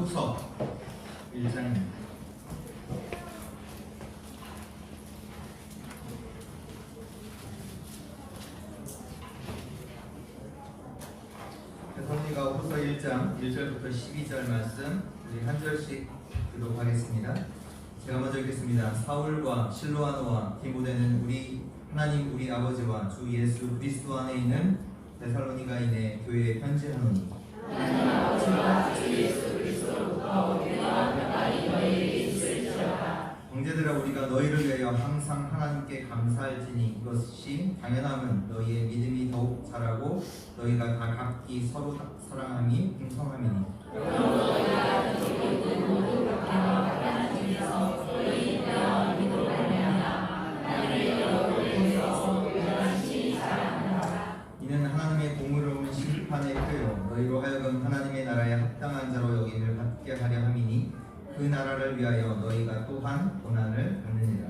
후서 1장입니다. 데살로니가 후서 1장 1절부터 12절 말씀 우리 한 절씩 교독하겠습니다. 제가 먼저 읽겠습니다. 사울과 실로아노와 디모데는 우리 하나님 우리 아버지와 주 예수 그리스도 안에 있는 데살로니가인의 교회에 편지하노니 하나님 아버지와 주 예수 그리스도로부터 우리와 평안이 너희에게 있을지어다. 형제들아 우리가 너희를 위하여 항상 하나님께 감사할지니 이것이 당연함은 너희의 믿음이 더욱 자라고 너희가 다 각기 서로 사랑함이 풍성함이니 너희가 너희 모두 각각 다른 중에서 너희 뼈와 믿음으로 말미암아 하나님의 영광에서 유한히 자라나라. 이는 하나님의 공의로운 심판의 표요 너희로 하여금 하나님의 나라에 합당한 자로 여김을 받게 하려 함이니 그 나라를 위하여 너희가 또한 고난을 받느니라.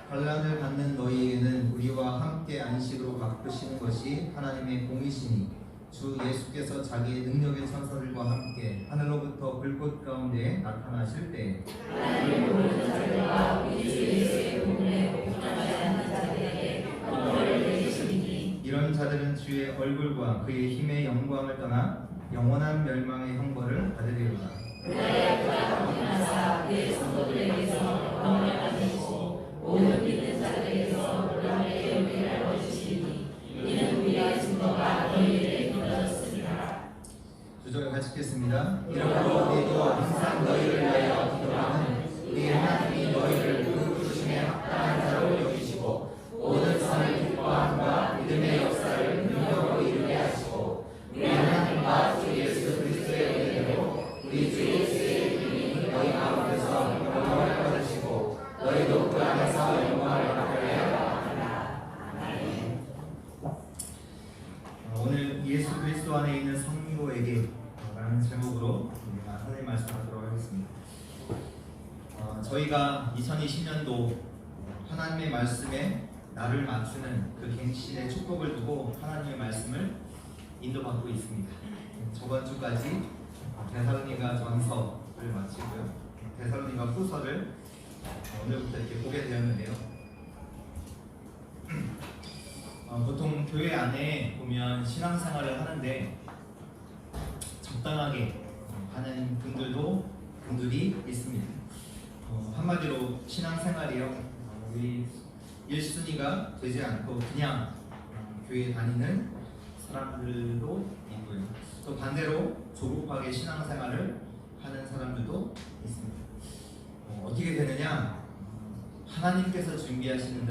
환난을 받는 너희에게는 우리와 함께 안식으로 갚으시는 것이 하나님의 공이시니 주 예수께서 자기의 능력의 천사들과 함께 하늘로부터 불꽃 가운데 나타나실 때에 하나님의 모든 자들과 우리 주 예수의 복음에 복종하지 않는 자들에게 공로를 내리시니 이런 자들은 주의 얼굴과 그의 힘의 영광을 떠나 영원한 멸망의 형벌을 받으리로다. 그날에 그가 나타나사 그의 성도들에게서 영광을 받으시고 모든 믿는 자들에게서 놀랍게 여기게 알고 주시니 이는 우리의 증거가 너희에게 이루어졌습니다. 주절 같이 읽겠습니다. 이러므로 우리도 항상 너희를 위하여 기도하는 우리 하나님이 너희를 그 부르심에 합당한 자로 여기시고 모든 선을 기뻐함과 믿음의 역사를 능력으로 이루게 하시고 우리 하나님과 주 예수 그리스도의 은혜로 우리 주 예수의 이름이 너희 가운데서 영광을 받으시고 너희도 그 안에서 영광을 받게 하라. 아멘. 오늘 예수 그리스도 안에 있는 성도에게 라는 제목으로 하나님의 말씀을 하도록 하겠습니다. 저희가 2020년도 하나님의 말씀에 나를 맞추는 그 갱신의 축복을 두고 하나님의 말씀을 인도받고 있습니다. 저번 주까지 데살로니가 전서를 마치고요. 데살로니가 후서를 오늘부터 이렇게 보게 되었는데요. 보통 교회 안에 보면 신앙생활을 하는데 적당하게 하는 분들이 있습니다. 한마디로 신앙생활이요. 우리 1순위가 되지 않고 그냥 교회 다니는 사람들도 있고요. 또 반대로 조급하게 신앙생활을 하는 사람들도 있습니다. 어떻게 되느냐? 하나님께서 준비하시는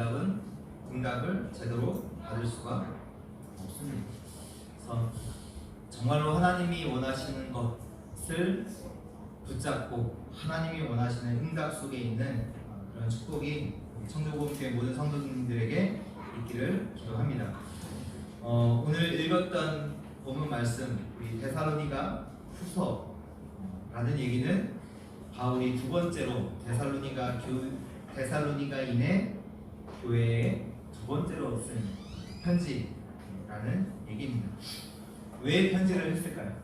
응답을 제대로 받을 수가 없습니다. 그래서 정말로 하나님이 원하시는 것을 붙잡고 하나님이 원하시는 응답 속에 있는 그런 축복이 청조공교회 모든 성도님들에게 있기를 기도합니다. 오늘 읽었던 본문 말씀 우리 데살로니가 후서라는 얘기는 바울이 두 번째로 데살로니가인의 교회에 두 번째로 쓴 편지라는 얘기입니다. 왜 편지를 했을까요?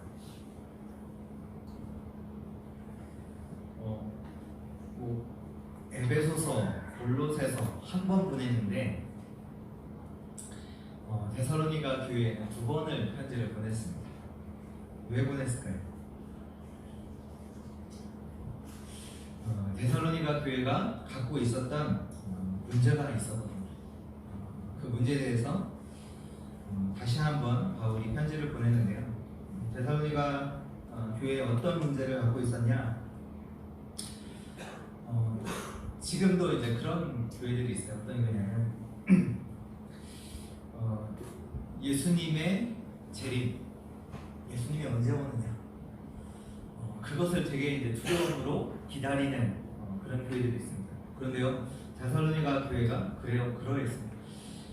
에베소서, 골로새서 한 번 보냈는데 데살로니가 교회에 두 번을 편지를 보냈습니다. 왜 보냈을까요? 데살로니가 교회가 갖고 있었던 문제가 있었거든요. 그 문제에 대해서 다시 한번 바울이 편지를 보냈는데요. 데살로니가 교회에 어떤 문제를 갖고 있었냐? 지금도 이제 그런 교회들이 있어요. 어떤 교회냐면 예수님의 재림, 예수님이 언제 오느냐, 그것을 되게 이제 두려움으로 기다리는 그런 교회들이 있습니다. 그런데요, 데살로니가 교회가 그러했습니다.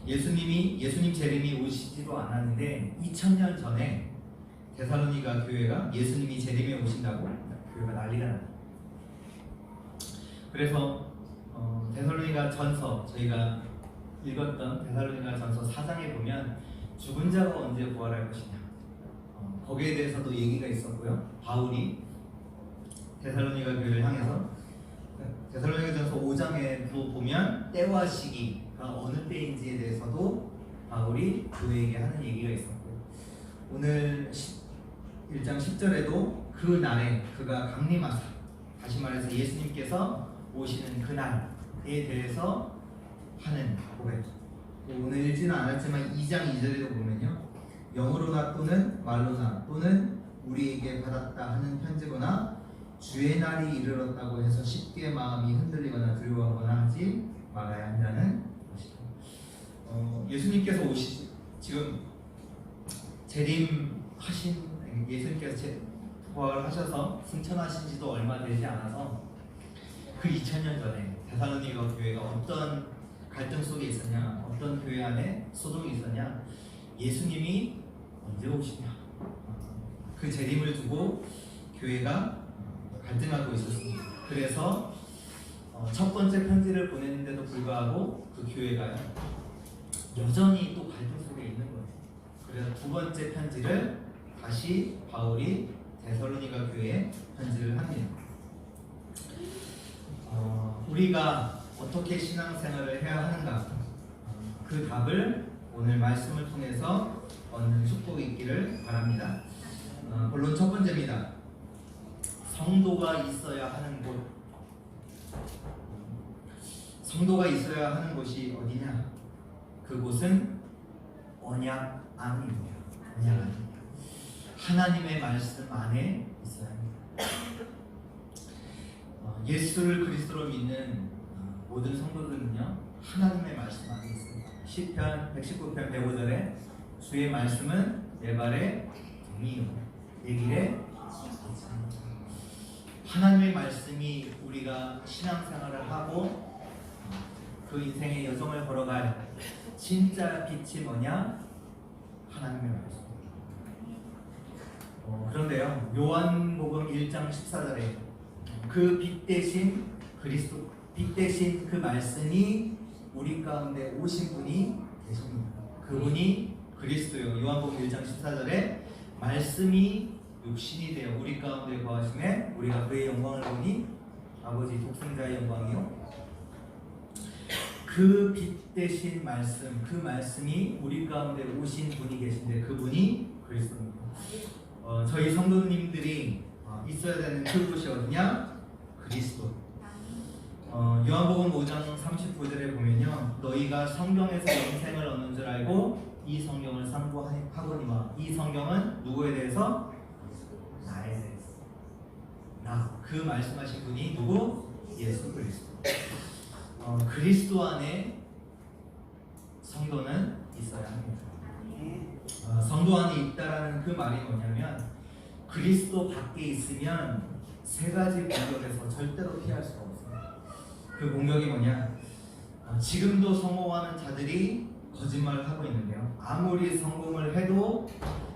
예수님 재림이 오시지도 않았는데 2000년 전에 데살로니가 교회가 예수님이 재림에 오신다고 교회가 난리가 납니다. 그래서 데살로니가 전서 저희가 읽었던 데살로니가 전서 4장에 보면 죽은 자가 언제 부활할 것이냐 거기에 대해서도 얘기가 있었고요. 바울이 데살로니가 교회를 향해서 데살로니가전서 5장에도 보면 때와 시기가 어느 때인지에 대해서도 바울이 교회에게 하는 얘기가 있었고, 오늘 1장 10절에도 그 날에 그가 강림하사, 다시 말해서 예수님께서 오시는 그날에 대해서 하는 고백. 오늘 읽지는 않았지만 2장 2절에도 보면요, 영으로나 또는 말로나 또는 우리에게 받았다 하는 편지거나 주의 날이 이르렀다고 해서 쉽게 마음이 흔들리거나 두려워하거나 하지 말아야 한다는 것이다. 예수님께서 지금 재림하신, 예수님께서 부활하셔서 승천하신 지도 얼마 되지 않아서 그 2000년 전에 데살로니가 교회가 어떤 갈등 속에 있었냐, 어떤 교회 안에 소동이 있었냐, 예수님이 언제 오시냐, 그 재림을 두고 교회가 갈등하고 있었습니다. 그래서 첫 번째 편지를 보냈는데도 불구하고 그 교회가 여전히 또 갈등 속에 있는 거예요. 그래서 두 번째 편지를 다시 바울이 데살로니가 교회에 편지를 합니다. 우리가 어떻게 신앙생활을 해야 하는가, 그 답을 오늘 말씀을 통해서 얻는 축복이 있기를 바랍니다. 본론 첫 번째입니다. 성도가 있어야 하는 곳. 성도가 있어야 하는 곳이 어디냐? 그곳은 언약 안입니다. 언약 안입니다. 하나님의 말씀 안에 있어야 합니다. 예수를 그리스도로 믿는 모든 성도들은요, 하나님의 말씀 안에 있습니다. 시편 119편 105절에 주의 말씀은 내 발의 등이요 내 길의 빛입니다. 하나님의 말씀이 우리가 신앙생활을 하고 그 인생의 여정을 걸어갈 진짜 빛이 뭐냐? 하나님의 말씀. 그런데요, 요한복음 1장 14절에 그 빛 대신 그리스도, 빛 대신 그 말씀이 우리 가운데 오신 분이 계십니다. 그분이 그리스도요. 요한복음 1장 14절에 말씀이 육신이 되어 우리 가운데 거하심에 우리가 그의 영광을 보니 아버지 독생자의 영광이요. 그 빛 대신 말씀, 그 말씀이 우리 가운데 오신 분이 계신데 그분이 그리스도입니다. 저희 성도님들이 있어야 되는 그곳이 어디냐? 그리스도. 요한복음 5장 39절에 보면요, 너희가 성경에서 영생을 얻는 줄 알고 이 성경을 상고하거니와. 이 성경은 누구에 대해서? 나에 대해서. 그 말씀하신 분이 누구? 예수 그리스도. 그리스도 안에 성도는 있어야 합니다. 성도 안에 있다라는 그 말이 뭐냐면, 그리스도 밖에 있으면 세 가지 공격에서 절대로 피할 수가 없습니다. 그 공격이 뭐냐? 지금도 성공하는 자들이 거짓말을 하고 있는데요, 아무리 성공을 해도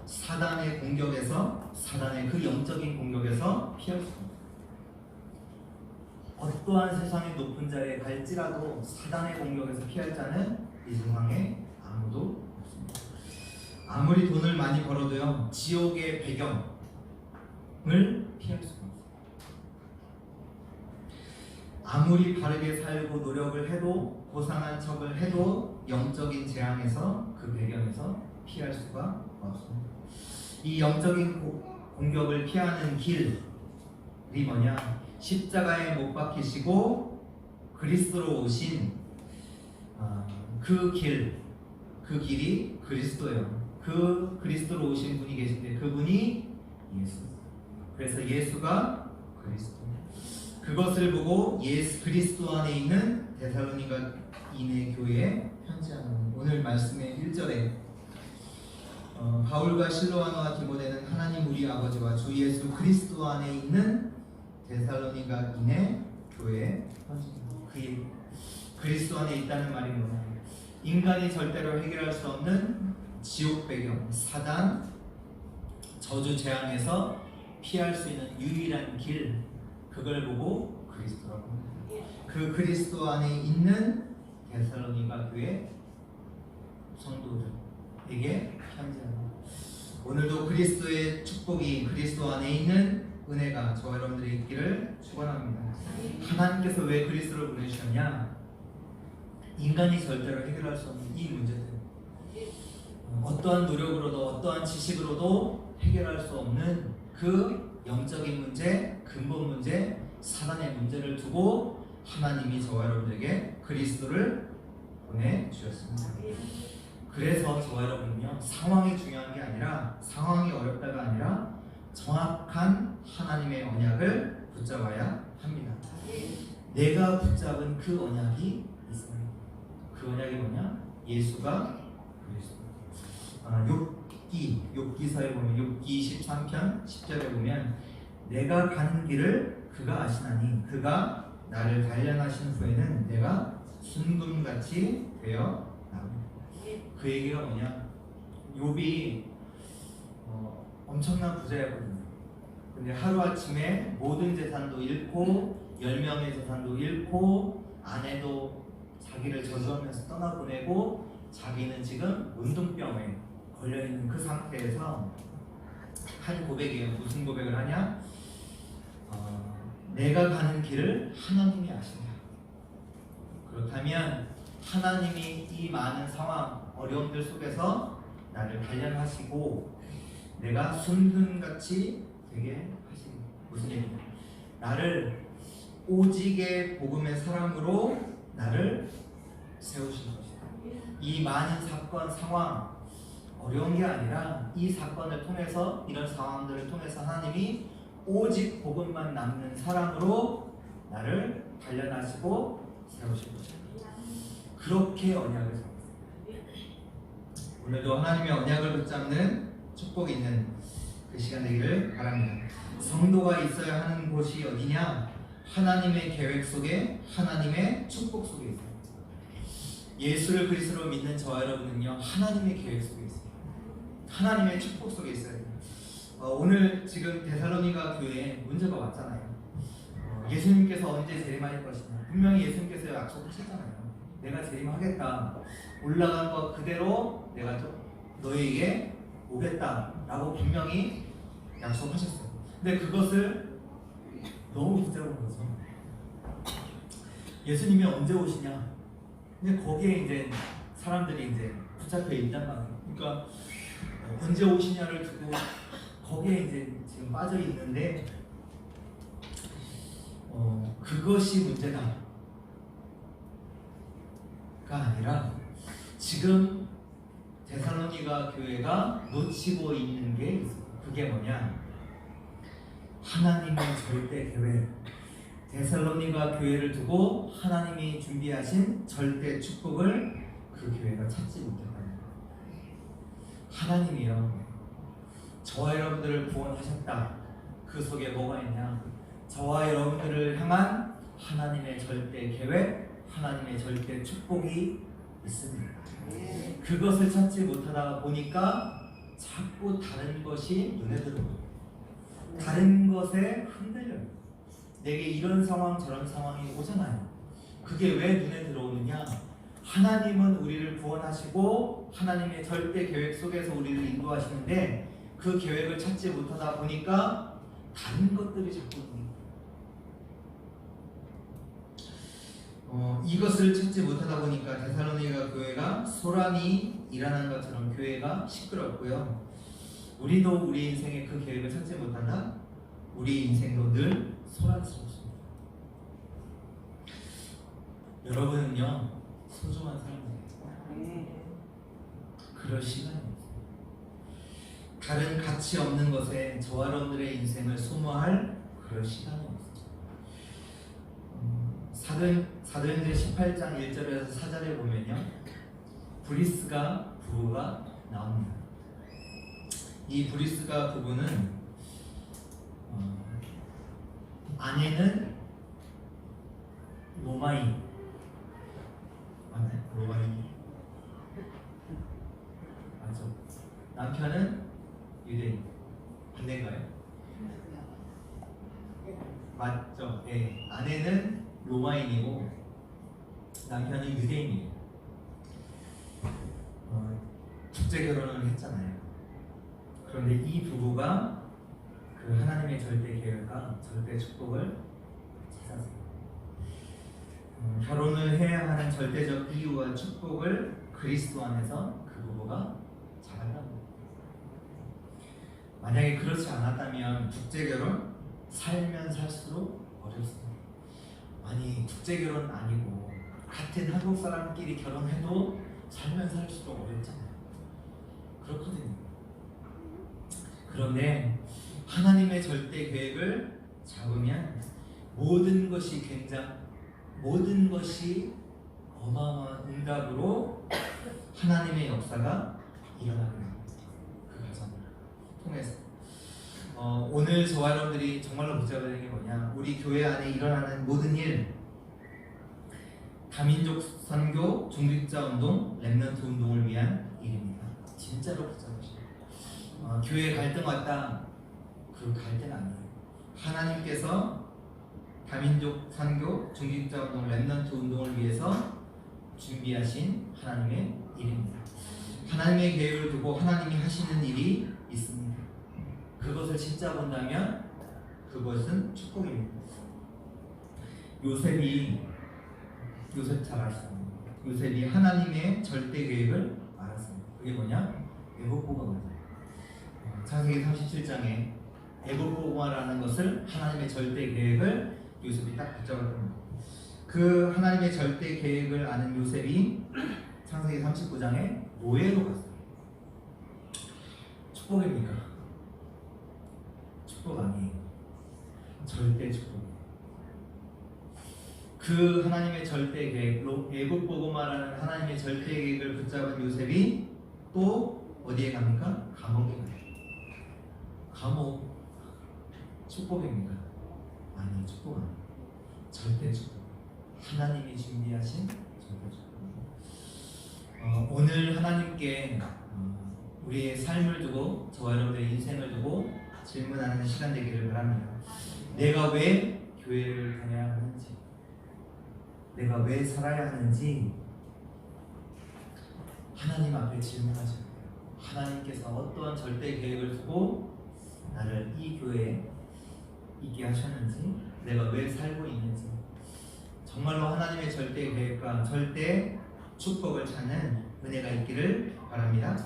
사단의 공격에서, 사단의 그 영적인 공격에서 피할 수가 없습니다. 어떠한 세상의 높은 자리에 갈지라도 사단의 공격에서 피할 자는 이 세상에 아무도 없습니다. 아무리 돈을 많이 벌어도요, 지옥의 배경을 피할 수가 없습니다. 아무리 바르게 살고 노력을 해도, 고상한 척을 해도 영적인 재앙에서, 그 배경에서 피할 수가 없습니다. 이 영적인 공격을 피하는 길이 뭐냐? 십자가에 못 박히시고 그리스도로 오신 그 길이 그리스도예요. 그 그리스도로 오신 분이 계신데 그분이 예수. 그래서 예수가 그리스도. 그것을 보고 예수 그리스도 안에 있는 데살로니가인의 교회에 편지하는 오늘 말씀의 1절에 바울과 실로아노와 디모데는 하나님 우리 아버지와 주 예수 그리스도 안에 있는 데살로니가인의 교회에 편지합니다. 그리스도 안에 있다는 말이 뭐냐? 인간이 절대로 해결할 수 없는 지옥 배경, 사단, 저주 재앙에서 피할 수 있는 유일한 길, 그걸 보고 그리스도라고 합니다. 그 그리스도 안에 있는 데살로니가 교회 성도들에게 편지합니다. 오늘도 그리스도의 축복이 그리스도 안에 있는 은혜가 저와 여러분들이 있기를 축원합니다. 하나님께서 왜 그리스도를 보내주셨냐? 인간이 절대로 해결할 수 없는 이 문제들, 어떠한 노력으로도 어떠한 지식으로도 해결할 수 없는 그 영적인 문제, 근본 문제, 사단의 문제를 두고 하나님이 저와 여러분에게 그리스도를 보내주셨습니다. 그래서 저와 여러분은요, 상황이 중요한 게 아니라, 상황이 어렵다가 아니라 정확한 하나님의 언약을 붙잡아야 합니다. 내가 붙잡은 그 언약이 있어요. 그 언약이 뭐냐? 예수가 그리스도. 욥기서에 보면, 욥기 23편 10절에 보면, 내가 가는 길을 그가 아시나니 그가 나를 단련하신 후에는 내가 순금같이 되어 나옵니다. 그 얘기가 뭐냐? 욥이 엄청난 부자였거든요. 근데 하루아침에 모든 재산도 잃고 10명의 재산도 잃고 아내도 자기를 저주하면서 떠나보내고 자기는 지금 문둥병에 걸려있는 그 상태에서 한 고백이에요. 무슨 고백을 하냐? 내가 가는 길을 하나님이 아신다. 그렇다면 하나님이 이 많은 상황, 어려움들 속에서 나를 단련하시고 내가 순금같이 되게 하시는, 무슨 얘기냐? 나를 오직의 복음의 사람으로 나를 세우신 것이다. 이 많은 사건, 상황, 어려운 게 아니라 이 사건을 통해서, 이런 상황들을 통해서 하나님이 오직 복음만 남는 사람으로 나를 단련하시고 세우신 것이다. 그렇게 언약을 잡았습니다. 오늘도 하나님의 언약을 붙잡는 축복이 있는 그 시간 되기를 바랍니다. 성도가 있어야 하는 곳이 어디냐? 하나님의 계획 속에, 하나님의 축복 속에 있어요. 예수를 그리스도로 믿는 저와 여러분은요, 하나님의 계획 속에 있어요. 하나님의 축복 속에 있어요. 오늘 지금 데살로니가 교회에 문제가 왔잖아요. 예수님께서 언제 재림할 것이냐? 분명히 예수님께서 약속하셨잖아요. 내가 재림하겠다. 올라간 것 그대로 내가 너희에게 오겠다라고 분명히 약속하셨어요. 근데 그것을 너무 붙잡은 거죠. 예수님이 언제 오시냐? 근데 거기에 이제 사람들이 이제 붙잡혀 있단 말이에요. 그러니까 언제 오시냐를 두고 거기에 이제 지금 빠져 있는데, 그것이 문제다가 아니라 지금 데살로니가 교회가 놓치고 있는 게 있어요. 그게 뭐냐? 하나님의 절대 계획, 데살로니가 교회를 두고 하나님이 준비하신 절대 축복을 그 교회가 찾지 못했다는 거예요. 하나님이요, 저와 여러분들을 구원하셨다. 그 속에 뭐가 있냐? 저와 여러분들을 향한 하나님의 절대 계획, 하나님의 절대 축복이 있습니다. 그것을 찾지 못하다 보니까 자꾸 다른 것이 눈에 들어오고 다른 것에 흔들려요. 내게 이런 상황 저런 상황이 오잖아요. 그게 왜 눈에 들어오느냐? 하나님은 우리를 구원하시고 하나님의 절대 계획 속에서 우리를 인도하시는데 그 계획을 찾지 못하다 보니까 다른 것들이 자꾸 있는 거예요. 이것을 찾지 못하다 보니까 데살로니가 교회가 소란이 일어나는 것처럼 교회가 시끄럽고요. 우리도 우리 인생에 그 계획을 찾지 못한다? 우리 인생도 늘 소란스럽습니다. 여러분은요, 소중한 사람들이에요. 그럴 시간이 없어요. 다른 가치 없는 것에 저와 여러분들의 인생을 소모할 그럴 시간이 없어요. 사도행전 18장 1절에서 4절에 보면요, 브리스가 부부가 나옵니다. 이 브리스가 부부는 아내는 로마인, 맞나요? 로마인 맞죠? 남편은 유대인, 반대인가요? 맞죠? 네. 아내는 로마인이고 남편은 유대인이에요. 국제 결혼을 했잖아요. 그런데 이 부부가 그 하나님의 절대 계획과 절대 축복을 찾았어요. 결혼을 해야 하는 절대적 이유와 축복을 그리스도 안에서 그 부부가 잡았답니다. 만약에 그렇지 않았다면 국제결혼 살면 살수록 어렵습니다. 아니 국제결혼 아니고 같은 한국 사람끼리 결혼해도 살면 살수록 어렵잖아요. 그렇거든요. 그런데 하나님의 절대 계획을 잡으면 모든 것이 어마어마한 응답으로 하나님의 역사가 일어나게 됩니다. 그 과정을 통해서 오늘 저와 여러분들이 정말로 붙잡아야 되는 게 뭐냐, 우리 교회 안에 일어나는 모든 일, 다민족 선교, 중직자 운동, 렘넌트 운동을 위한 일입니다. 진짜로 붙잡으시죠. 교회 갈등 왔다, 그 갈등 아니에요. 하나님께서 다민족 선교, 중직자 운동, 렘넌트 운동을 위해서 준비하신 하나님의 일입니다. 하나님의 계획을 두고 하나님이 하시는 일이 있습니다. 그것을 진짜 본다면 그것은 축복입니다. 요셉 잘 아시잖아요. 요셉이 하나님의 절대 계획을 알았습니다. 그게 뭐냐? 애국보가 맞아요. 창세기 37장에 애국보가라는 것을 하나님의 절대 계획을 요셉이 딱 붙잡았습니다. 그 하나님의 절대 계획을 아는 요셉이 창세기 39장에 노예로 갔어요. 축복입니까? 축복 아니에요. 절대 축복. 그 하나님의 절대 계획, 애국보고마라는 하나님의 절대 계획을 붙잡은 요셉이 또 어디에 갑니까? 감옥에 가요. 감옥. 축복입니까? 아니요, 축복 아니에요. 절대 축복. 하나님이 준비하신 절대 축복. 오늘 하나님께 우리의 삶을 두고, 저와 여러분의 인생을 두고 질문하는 시간 되기를 바랍니다. 내가 왜 교회를 다녀야 하는지, 내가 왜 살아야 하는지 하나님 앞에 질문하셔야 돼요. 하나님께서 어떠한 절대 계획을 두고 나를 이 교회에 있게 하셨는지, 내가 왜 살고 있는지, 정말로 하나님의 절대 계획과 절대 축복을 찾는 은혜가 있기를 바랍니다.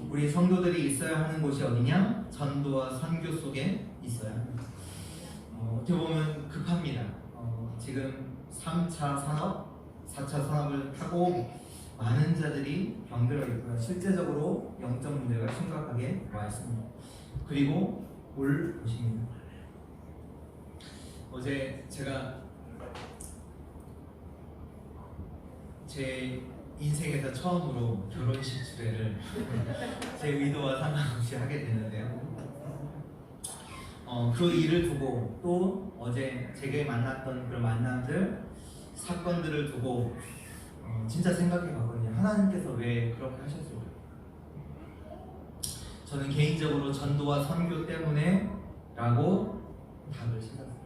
우리 성도들이 있어야 하는 곳이 어디냐? 전도와 선교 속에 있어야 합니다. 어떻게 보면 급합니다. 지금 3차 산업, 4차 산업을 타고 많은 자들이 병들어 있고요. 실제적으로 영적 문제가 심각하게 와 있습니다. 그리고 올 것입니다. 어제 제가 제 인생에서 처음으로 결혼식 주례를 제 의도와 상관없이 하게 되는데요. 그 일을 두고 또 어제 제게 만났던 그런 만남들, 사건들을 두고 진짜 생각해 봤거든요. 하나님께서 왜 그렇게 하셨을까? 저는 개인적으로 전도와 선교 때문에 라고 답을 찾았어요.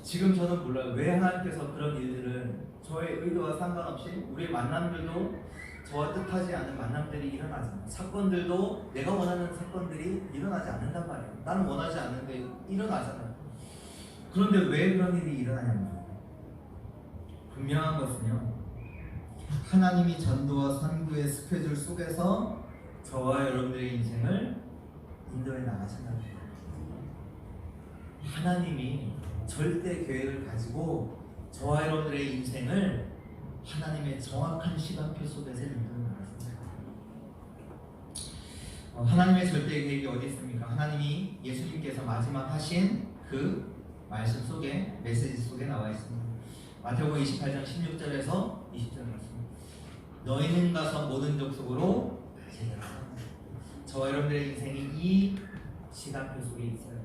지금 저는 몰라요. 왜 하나님께서 그런 일들을 저의 의도와 상관없이, 우리의 만남들도 저와 뜻하지 않은 만남들이 일어나잖아요. 사건들도 내가 원하는 사건들이 일어나지 않는단 말이에요. 나는 원하지 않는데 일어나잖아요. 그런데 왜 그런 일이 일어나냐면, 분명한 것은요, 하나님이 전도와 선교의 스케줄 속에서 저와 여러분들의 인생을 인도해 나가신다는 거예요. 하나님이 절대 계획을 가지고 저와 여러분들의 인생을 하나님의 정확한 시간표 속에서 인도해 나가신다. 하나님의 절대 계획이 어디 있습니까? 하나님이 예수님께서 마지막 하신 그 말씀 속에, 메시지 속에 나와 있습니다. 마태복음 28장 16절에서 20절 말씀. 너희는 가서 모든 족속으로 제자를 삼으라. 저와 여러분들의 인생이 이 시간표 속에 있어요.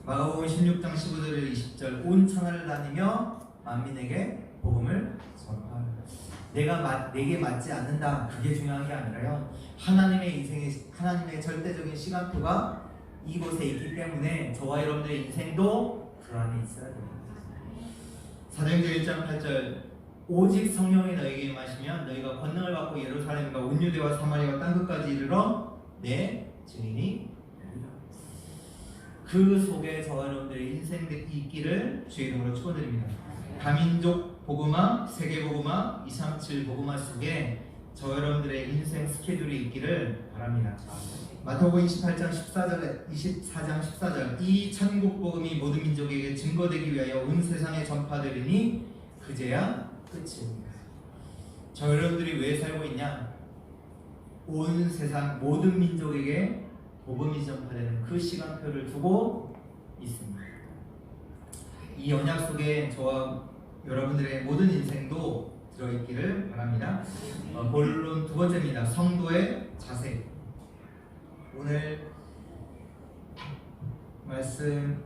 마가복음 16장 15절 20절. 온 천하를 다니며 만민에게 복음을 전파하라. 내게 맞지 않는다, 그게 중요한 게 아니라요, 하나님의 인생의, 하나님의 절대적인 시간표가 이곳에 있기 때문에 저와 여러분들의 인생도 그 안에 있어야 됩니다. 사도행전 1장 8절. 오직 성령이 너희에게 임하시면 너희가 권능을 받고 예루살렘과 온 유대와 사마리아와 땅끝까지 이르러 내 증인이 되리라. 그 속에 저와 여러분들의 인생이 있기를 주의 이름으로 축원드립니다. 다민족 복음화, 세계 복음화, 237 복음화 속에 저와 여러분들의 인생 스케줄이 있기를 바랍니다. 마태복음 24장 14절 이 천국 복음이 모든 민족에게 증거되기 위하여 온 세상에 전파되리니 그제야 끝입니다. 저 여러분들이 왜 살고 있냐? 온 세상 모든 민족에게 복음이 전파되는 그 시간표를 두고 있습니다. 이 언약 속에 저와 여러분들의 모든 인생도 들어있기를 바랍니다. 본론 두 번째입니다. 성도의 자세. 오늘 말씀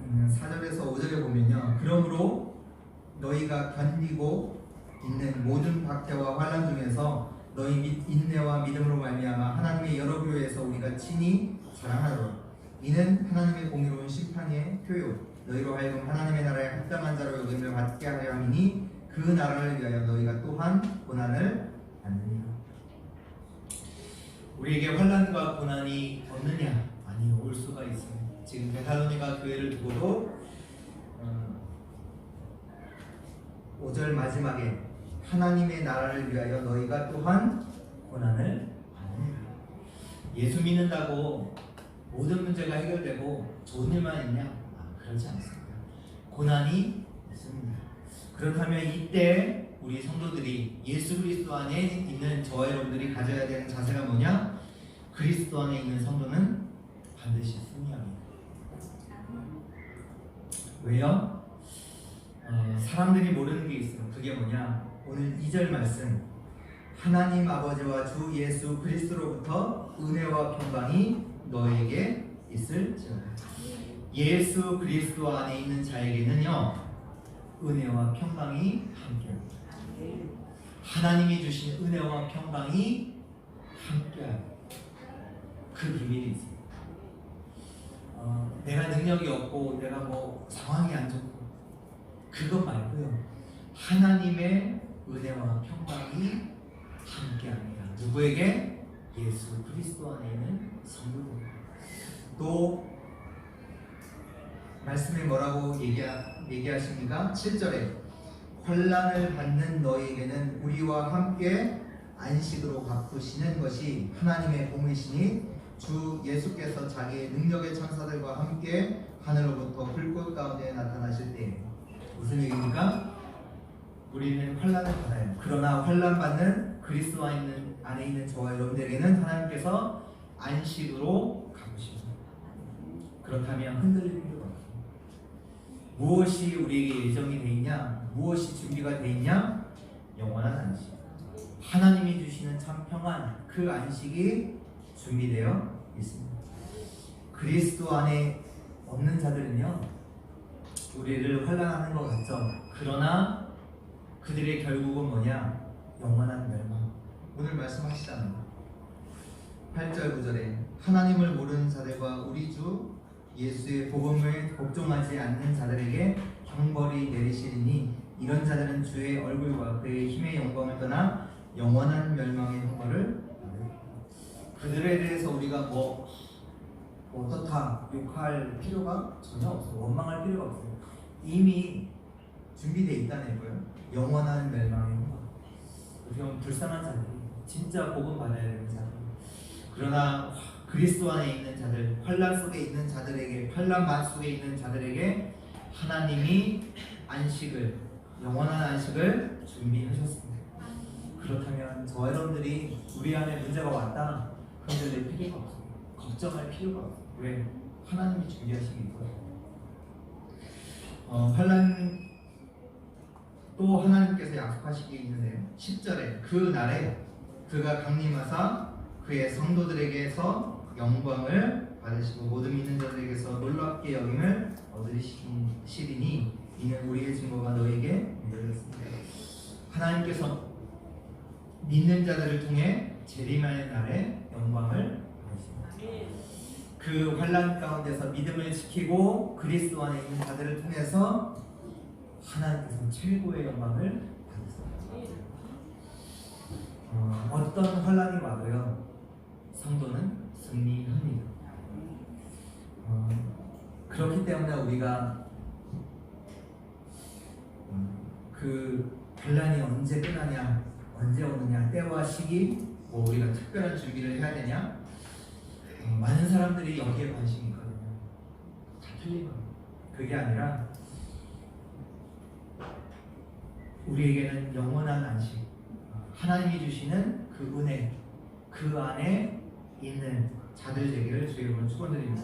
4절에서 5절에 보면요, 그러므로 너희가 견디고 있는 모든 박해와 환난 중에서 너희 인내와 믿음으로 말미암아 하나님의 여러 교회에서 우리가 친히 자랑하노라. 이는 하나님의 공의로운 심판의 표요 너희로 하여금 하나님의 나라에 합당한 자로 여김을 받게 하려 함이니 그 나라를 위하여 너희가 또한 고난을 받느니라. 우리에게 환난과 고난이 없느냐? 아니요, 올 수가 있습니다. 지금 데살로니가 교회를 두고도 5절 마지막에 하나님의 나라를 위하여 너희가 또한 고난을 받느니라. 예수 믿는다고 모든 문제가 해결되고 좋은 일만 있냐? 그렇지 않습니다. 고난이 있습니다. 그렇다면 이때 우리 성도들이 예수 그리스도 안에 있는 저와 여러분들이 가져야 되는 자세가 뭐냐? 그리스도 안에 있는 성도는 반드시 승리합니다. 왜요? 사람들이 모르는 게 있어요. 그게 뭐냐? 오늘 2절 말씀, 하나님 아버지와 주 예수 그리스도로부터 은혜와 평강이 너에게 있을지어다. 예수 그리스도 안에 있는 자에게는요, 은혜와 평강이 함께합니다. 하나님이 주신 은혜와 평강이 함께합니다. 그 비밀이 있습니다. 내가 능력이 없고 내가 뭐 상황이 안 좋고 그것 말고요, 하나님의 은혜와 평강이 함께합니다. 누구에게? 예수 그리스도 안에 있는 성도들. 또 말씀에 뭐라고 얘기하십니까? 7절에 환난을 받는 너희에게는 우리와 함께 안식으로 갚으시는 것이 하나님의 공의시니 주 예수께서 자기의 능력의 천사들과 함께 하늘로부터 불꽃 가운데 나타나실 때. 무슨 얘기입니까? 우리는 환난을 받아요. 그러나 환난 받는 그리스도 안에 있는 저와 여러분들에게는 하나님께서 안식으로 갚으십니다. 그렇다면 흔들릴 필요가 없습니다. 무엇이 우리에게 예정이 되어 있냐? 무엇이 준비가 되어 있냐? 영원한 안식. 하나님이 주시는 참 평안, 그 안식이 준비되어 있습니다. 그리스도 안에 없는 자들은요, 우리를 환난하는 것 같죠. 그러나 그들의 결국은 뭐냐? 영원한 멸망. 오늘 말씀하시잖아요. 8절 9절에 하나님을 모르는 자들과 우리 주 예수의 복음을 복종하지 않는 자들에게 형벌이 내리시리니 이런 자들은 주의 얼굴과 그의 힘의 영광을 떠나 영원한 멸망의 형벌을 받으리라. 그들에 대해서 우리가 뭐 어떻다 욕할 필요가 전혀 없어요. 원망할 필요가 없어요. 이미 준비되어 있다는 거예요. 영원한 멸망의 형벌. 그럼 불쌍한 자들, 진짜 복음 받아야 되는 자들. 그러나 그리스도 안에 있는 자들, 환난 속에 있는 자들에게, 환난만 속에 있는 자들에게 하나님이 안식을, 영원한 안식을 준비하셨습니다. 그렇다면 저와 여러분들이 우리 안에 문제가 왔다, 흔들릴 필요가 없어요. 걱정할 필요가 없어요. 왜? 하나님이 준비하시기 있거든요. 환난 또 하나님께서 약속하시기 있는데요. 10절에 그 날에 그가 강림하사 그의 성도들에게서 영광을 받으시고 모든 믿는 자들에게서 놀랍게 여김을 얻으시리니 이는 우리의 증거가 너에게 이르렀습니다. 하나님께서 믿는 자들을 통해 재림하는 날에 영광을 받으십니다. 그 환난 가운데서 믿음을 지키고 그리스도 안에 있는 자들을 통해서 하나님께서 최고의 영광을 받으십니다. 어떤 환난이 와도요, 성도는 승리 그렇기 때문에 우리가 그 반란이 언제 끝나냐, 언제 오느냐, 때와 시기, 뭐 우리가 특별한 준비를 해야 되냐, 많은 사람들이 여기에 관심이 있거든요. 다 틀린 겁니다. 그게 아니라 우리에게는 영원한 안식, 하나님이 주시는 그 은혜, 그 안에 있는 자들 되기를 주의 이름으로 축원드립니다.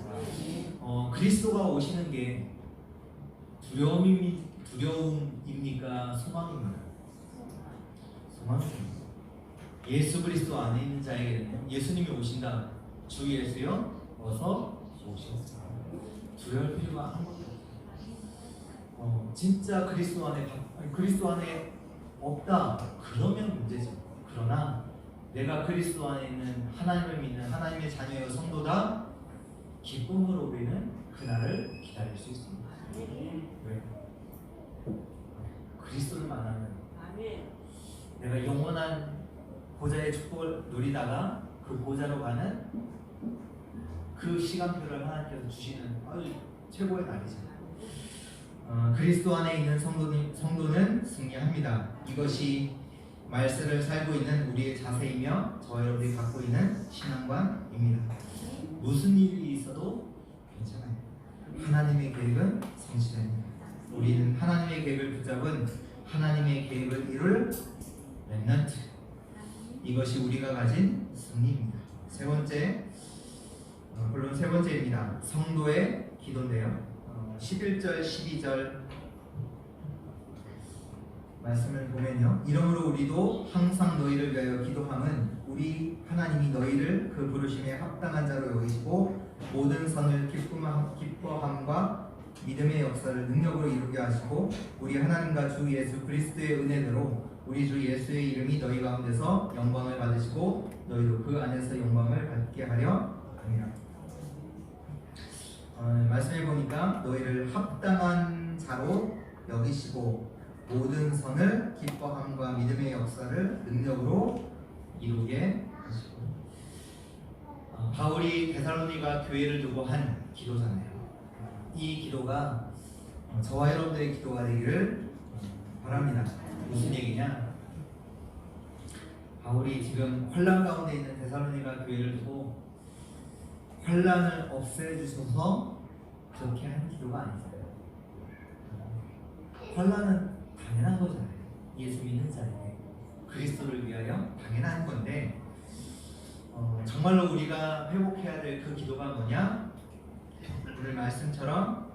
그리스도가 오시는 게 두려움입니까? 소망입니까? 소망입니다. 예수 그리스도 안에 있는 자에게는 예수님이 오신다. 주 예수여 어서 오시옵소서. 두려울 필요가 한 번도 없어요. 진짜 그리스도 안에 없다. 그러면 문제죠. 그러나 내가 그리스도 안에 있는 하나님을 믿는 하나님의 자녀의 성도다. 기쁨으로 우리는 그날을 기다릴 수 있습니다. 왜? 그리스도를 만나는 내가 영원한 보좌의 축복을 누리다가 그 보좌로 가는 그 시간표를 하나님께서 주시는 아주 최고의 날이죠. 그리스도 안에 있는 성도는 승리합니다. 이것이 말씀을 살고 있는 우리의 자세이며 저와 여러분이 갖고 있는 신앙관입니다. 무슨 일이 있어도 괜찮아요. 하나님의 계획은 성실합니다. 우리는 하나님의 계획을 붙잡은 하나님의 계획을 이룰 렘넌트. 이것이 우리가 가진 승리입니다. 세 번째입니다. 성도의 기도인데요. 11절, 12절 말씀을 보면요. 이러므로 우리도 항상 너희를 위하여 기도함은 우리 하나님이 너희를 그 부르심에 합당한 자로 여기시고 모든 선을 기뻐함과 믿음의 역사를 능력으로 이루게 하시고 우리 하나님과 주 예수 그리스도의 은혜대로 우리 주 예수의 이름이 너희 가운데서 영광을 받으시고 너희도 그 안에서 영광을 받게 하려 합니다. 말씀해 보니까 너희를 합당한 자로 여기시고 모든 선을 기뻐함과 믿음의 역사를 능력으로 이루게 하시고 바울이 데살로니가 교회를 두고 한 기도잖아요. 이 기도가 저와 여러분들의 기도가 되기를 바랍니다. 무슨 얘기냐? 바울이 지금 환난 가운데 있는 데살로니가 교회를 두고 환난을 없애주셔서 그렇게 하는 기도가 아니잖아요. 환난은 당연한 거잖아요. 예수 믿는 자에게 그리스도를 위하여 당연한 건데 정말로 우리가 회복해야 될 그 기도가 뭐냐? 오늘 말씀처럼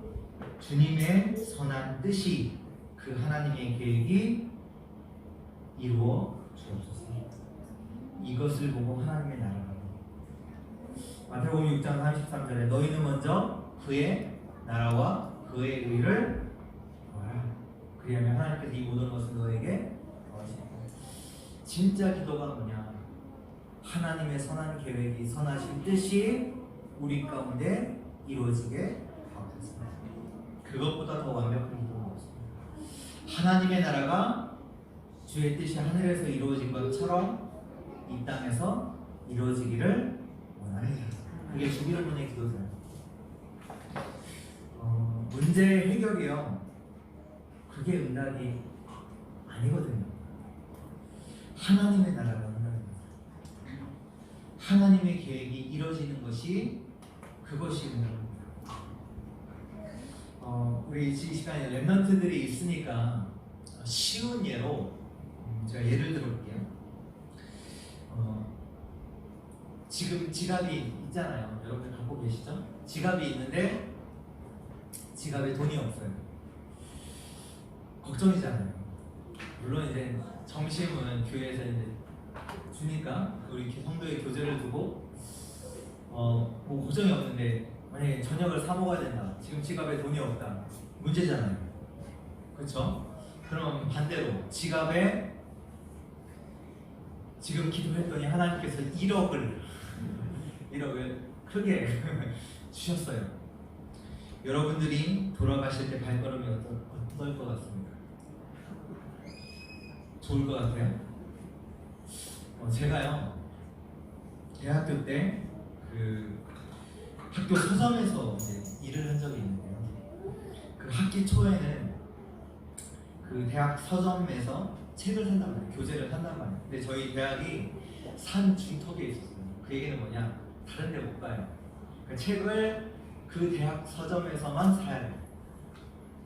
주님의 선한 뜻이 그 하나님의 계획이 이루어 주옵소서. 이것을 보고 하나님의 나라가 마태복음 6장 33절에 너희는 먼저 그의 나라와 그의 의를 구하라. 그리하면 하나님께서 이 모든 것을 너에게 더하시리라. 진짜 기도가 뭐냐? 하나님의 선한 계획이 선하신 뜻이 우리 가운데 이루어지게 하옵소서. 그것보다 더 완벽한 기도가 없습니다. 하나님의 나라가 주의 뜻이 하늘에서 이루어진 것처럼 이 땅에서 이루어지기를 원하느니라. 그게 주기를 보내 기도잖아요. 문제 해결이요. 그게 응답이 아니거든요. 하나님의 나라가 응답입니다. 하나님의 계획이 이루어지는 것이 그것이 응답입니다. 우리 이 시간에 렘넌트들이 있으니까 쉬운 예로 제가 예를 들어볼게요. 지금 지갑이 있잖아요. 여러분들 갖고 계시죠? 지갑이 있는데 지갑에 돈이 없어요. 걱정이잖아요. 물론 이제 점심은 교회에서 이제 주니까 우리 성도의 교제를 두고 뭐 걱정이 없는데 만약에 저녁을 사 먹어야 된다. 지금 지갑에 돈이 없다. 문제잖아요. 그렇죠? 그럼 반대로 지갑에 지금 기도했더니 하나님께서 1억을 크게 주셨어요. 여러분들이 돌아가실 때 발걸음이 어떨 것 같습니까? 좋을 것 같아요? 제가요 대학교 때 그 학교 서점에서 일을 한 적이 있는데요. 학기 초에는 그 대학 서점에서 책을 산단 말이에요. 교재를 산단 말이에요. 근데 저희 대학이 산 중턱에 있었어요. 그 얘기는 뭐냐? 다른 데 못 가요. 그 책을 그 대학 서점에서만 사야 돼요.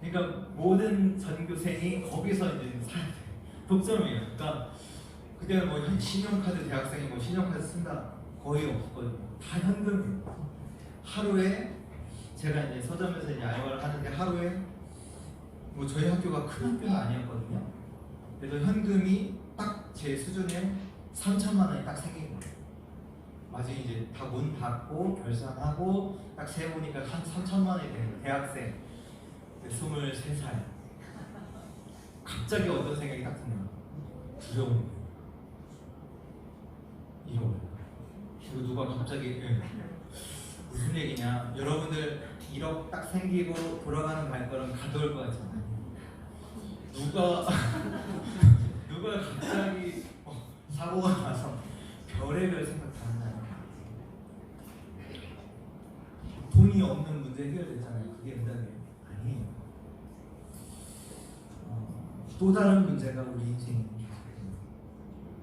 그러니까 모든 전교생이 거기서 이제 사야 돼요. 독점이에요. 그러니까 그때는 뭐 신용카드 대학생이 뭐 신용카드 쓴다 거의 없었거든요. 다 현금이에요. 하루에 제가 이제 서점에서 이제 알바를 하는데 하루에 뭐 저희 학교가 큰 학교는 아니었거든요. 그래서 현금이 딱 제 수준에 3천만 원이 딱 생긴 거예요. 마치 이제 다 문 닫고 결산하고 딱 세보니까 한 3천만 원이 되는 거예요. 대학생 23살. 갑자기 어떤 생각이 딱 드는 거예요. 두려운 거예요. 이거 누가 갑자기 무슨 얘기냐? 여러분들 1억 딱 생기고 돌아가는 발걸음 가져올 것 같잖아요. 누가 갑자기 사고가 나서 별의별 생각 다 하나요? 돈이 없는 문제 해결됐잖아요. 그게 응답이에요? 아니에요. 또 다른 문제가 우리 인생에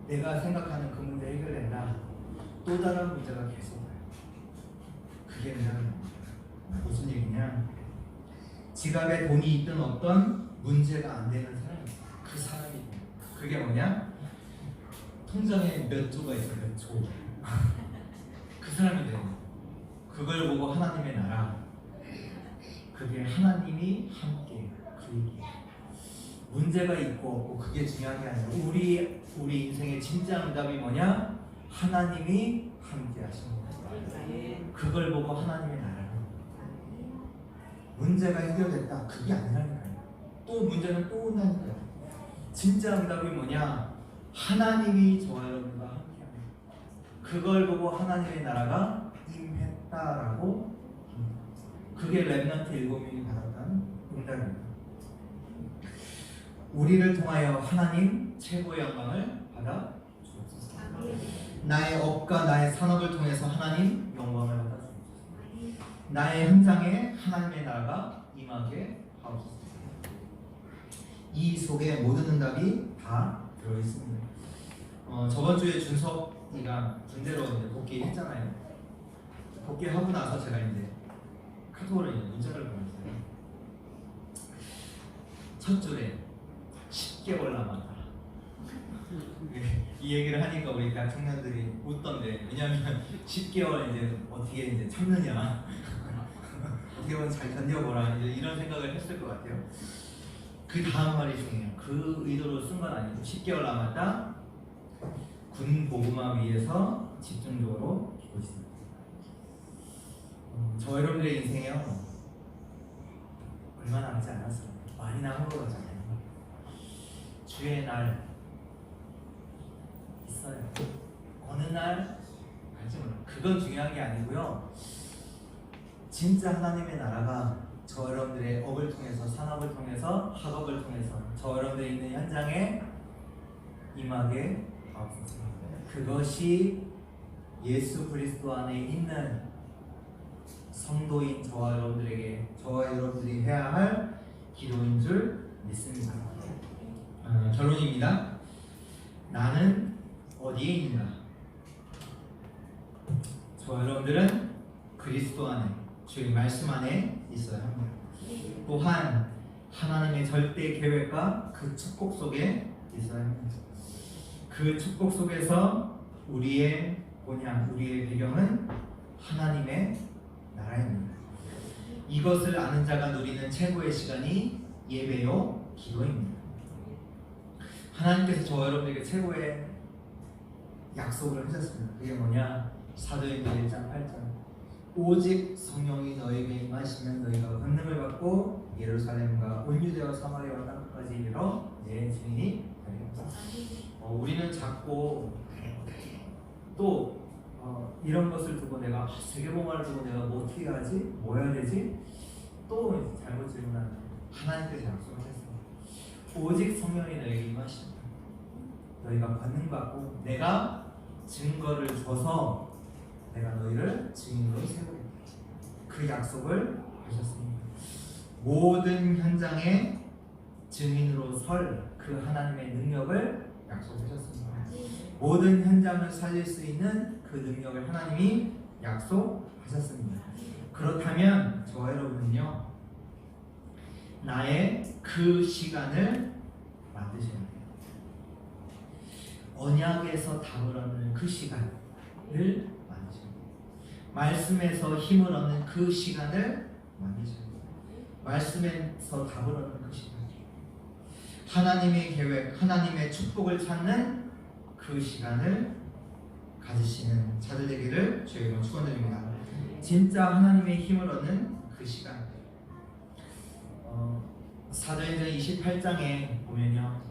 내가 생각하는 그 문제 해결된다. 또 다른 문제가 계속 와요. 그게 응답입니다. 무슨 얘기냐? 지갑에 돈이 있든 없던 문제가 안 되는 사람이 있어요. 그 사람이 그게 뭐냐? 통장에 몇 조가 있어, 몇 조. 그 사람이 돼요. 그걸 보고 하나님의 나라. 그게 하나님이 함께 그 얘기. 문제가 있고 없고 그게 중요한 게 아니라 우리 인생의 진짜 응답이 뭐냐? 하나님이 함께 하십니다. 그걸 보고 하나님의 나라를. 문제가 해결됐다. 그게 아니라니까요. 또 문제는 또 온다니까요. 진짜 응답이 뭐냐? 하나님이 저와 여러분과 함께합니다. 그걸 보고 하나님의 나라가 임했다라고. 그게 렘넌트 7명이 받았던 응답입니다. 우리를 통하여 하나님 최고의 영광을 받아 주옵소서. 나의 업과 나의 산업을 통해서 하나님 영광을 받아 주옵소서. 나의 현장에 하나님의 나라가 임하게 하옵소서. 이 속에 모든 응답이 다 들어있습니다. 저번 주에 준석이가 군대로 이제 복귀했잖아요. 복귀하고 나서 제가 이제 카톡으로 문자를 보냈어요. 첫 줄에 10개월 남았다. 이 얘기를 하니까 우리 대학 청년들이 웃던데, 왜냐하면 10개월 이제 어떻게 이제 참느냐, 어떻게 보면 잘 견뎌보라, 이제 이런 생각을 했을 것 같아요. 그 다음 말이 중요해요. 그 의도로 쓴 건 아니고 10개월 남았다. 군 복음화 위해서 집중적으로 기도했습니다. 저 여러분들의 인생이요, 얼마 남지 않았어요. 많이 남은 거 같잖아요. 주의 날 있어요. 어느 날 갈지 몰라요. 그건 중요한 게 아니고요. 진짜 하나님의 나라가 저 여러분들의 업을 통해서, 산업을 통해서, 학업을 통해서 저 여러분들이 있는 현장에 임하게 하옵소서. 그것이 예수 그리스도 안에 있는 성도인 저와 여러분들에게, 저와 여러분들이 해야 할 기도인 줄 믿습니다. 결론입니다. 나는 어디에 있는가? 저와 여러분들은 그리스도 안에, 주의 말씀 안에 있어야 합니다. 또한 하나님의 절대 계획과 그 축복 속에 있어야 합니다. 그 축복 속에서 우리의 본향, 우리의 배경은 하나님의 나라입니다. 이것을 아는 자가 누리는 최고의 시간이 예배요 기도입니다. 하나님께서 저와 여러분에게 최고의 약속을 하셨습니다. 그게 뭐냐? 사도행전 1장 8절. 오직 성령이 너에게 임하시면 너희가 권능을 받고 예루살렘과 온 유대와 사마리아와 땅끝까지 이르러 내 증인이 되리라. 우리는 자꾸 또 이런 것을 두고 내가 세계복음화를 두고 내가 뭐 어떻게 하지? 뭐 해야 되지? 또 잘못 질문하는 하나님께서 약속하셨습니다. 오직 성령이 너에게 임하시면 너희가 권능 받고 내가 증거를 줘서 내가 너희를 증인으로 세우겠다. 그 약속을 하셨습니다. 모든 현장의 증인으로 설 그 하나님의 능력을 약속하셨습니다. 모든 현장을 살릴 수 있는 그 능력을 하나님이 약속하셨습니다. 그렇다면 저와 여러분은요, 나의 그 시간을 만드셔야 돼요. 언약에서 답을 얻는 그 시간을 만드셔야 돼요. 말씀에서 힘을 얻는 그 시간을 만드셔야 돼요. 말씀에서 답을 얻는 그 시간, 하나님의 계획, 하나님의 축복을 찾는 그 시간을 가지시는 자들 되기를 주의 이름으로 축원드립니다. 진짜 하나님의 힘을 얻는 그 시간. 사도행전 28장에 보면요,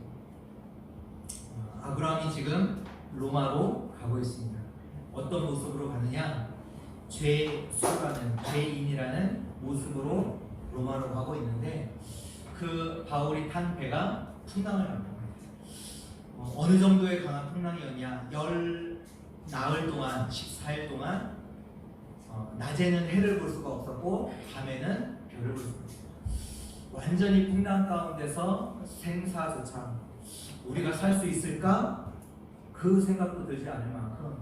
아브라함이 지금 로마로 가고 있습니다. 어떤 모습으로 가느냐? 죄수라는, 죄인이라는 모습으로 로마로 가고 있는데, 그 바울이 탄 배가 풍랑을 만납니다. 어느 정도의 강한 풍랑이었냐? 나흘 동안, 14일 동안 낮에는 해를 볼 수가 없었고 밤에는 별을 볼 수가 없었어요. 완전히 풍랑 가운데서 생사조차 우리가 살 수 있을까? 그 생각도 들지 않을 만큼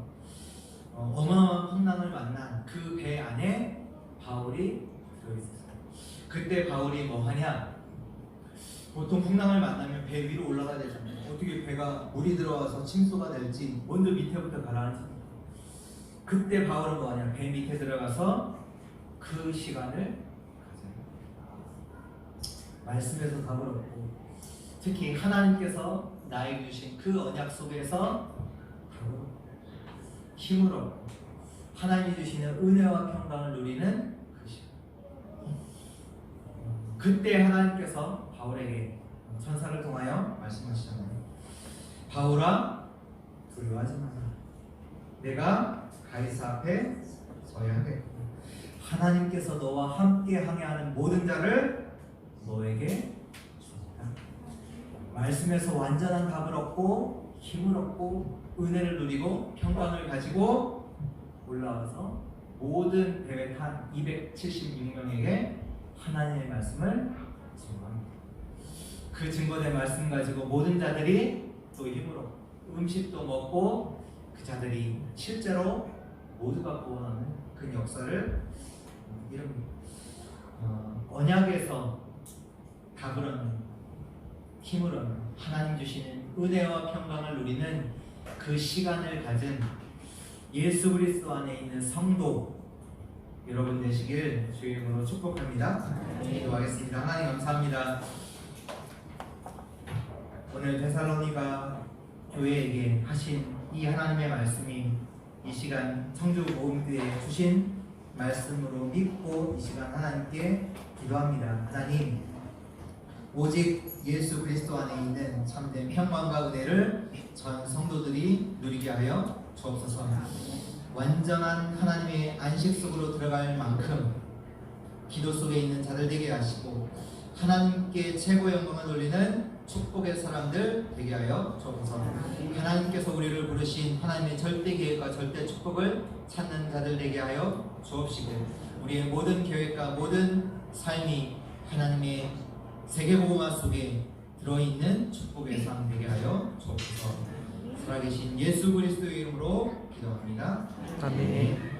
어마어마한 풍랑을 만난 그 배 안에 바울이 들어있었어요. 그때 바울이 뭐 하냐? 보통 풍랑을 만나면 배 위로 올라가야 되잖아요. 어떻게 배가 물이 들어와서 침수가 될지 먼저 밑에부터 가라앉습니다. 그때 바울은 뭐 하냐? 배 밑에 들어가서 그 시간을 가져요. 말씀에서 답을 얻고, 특히 하나님께서 나에게 주신 그 언약 속에서 답을 얻고, 힘을 얻고, 하나님이 주시는 은혜와 평강을 누리는 그 시간. 그때 하나님께서 바울에게 천사를 통하여 말씀하시잖아요. 바울아, 두려워하지 마라. 내가 가이사 앞에 서야 하겠고, 하나님께서 너와 함께 항해하는 모든 자를 너에게 주리라. 말씀에서 완전한 답을 얻고 힘을 얻고 은혜를 누리고 평강을 가지고 올라와서 모든 대회 탄 276명에게 하나님의 말씀을 증거합니다. 그 증거된 말씀 가지고 모든 자들이 또 힘을 얻고 음식도 먹고, 그 자들이 실제로 모두가 구원하는 그 역사를 이룹니다. 언약에서 답을 얻는, 힘을 얻는, 하나님 주시는 은혜와 평강을 누리는 그 시간을 가진 예수 그리스도 안에 있는 성도 여러분 되시길 주의 이름으로 축복합니다. 기도하겠습니다. 하나님 감사합니다. 오늘 데살로니가 교회에게 하신 이 하나님의 말씀이 이 시간 청주 모음교회에 주신 말씀으로 믿고 이 시간 하나님께 기도합니다. 하나님, 오직 예수 그리스도 안에 있는 참된 평강과 은혜를 전 성도들이 누리게 하여 주옵소서. 완전한 하나님의 안식 속으로 들어갈 만큼 기도 속에 있는 자들 되게 하시고, 하나님께 최고의 영광을 돌리는 축복의 사람들 되게 하여 주옵소서. 하나님께서 우리를 부르신 하나님의 절대 계획과 절대 축복을 찾는 자들 되게 하여 주옵시고, 우리의 모든 계획과 모든 삶이 하나님의 세계복음화 속에 들어있는 축복의 삶 되게 하여 주옵소서. 살아계신 예수 그리스도의 이름으로 기도합니다. 아멘.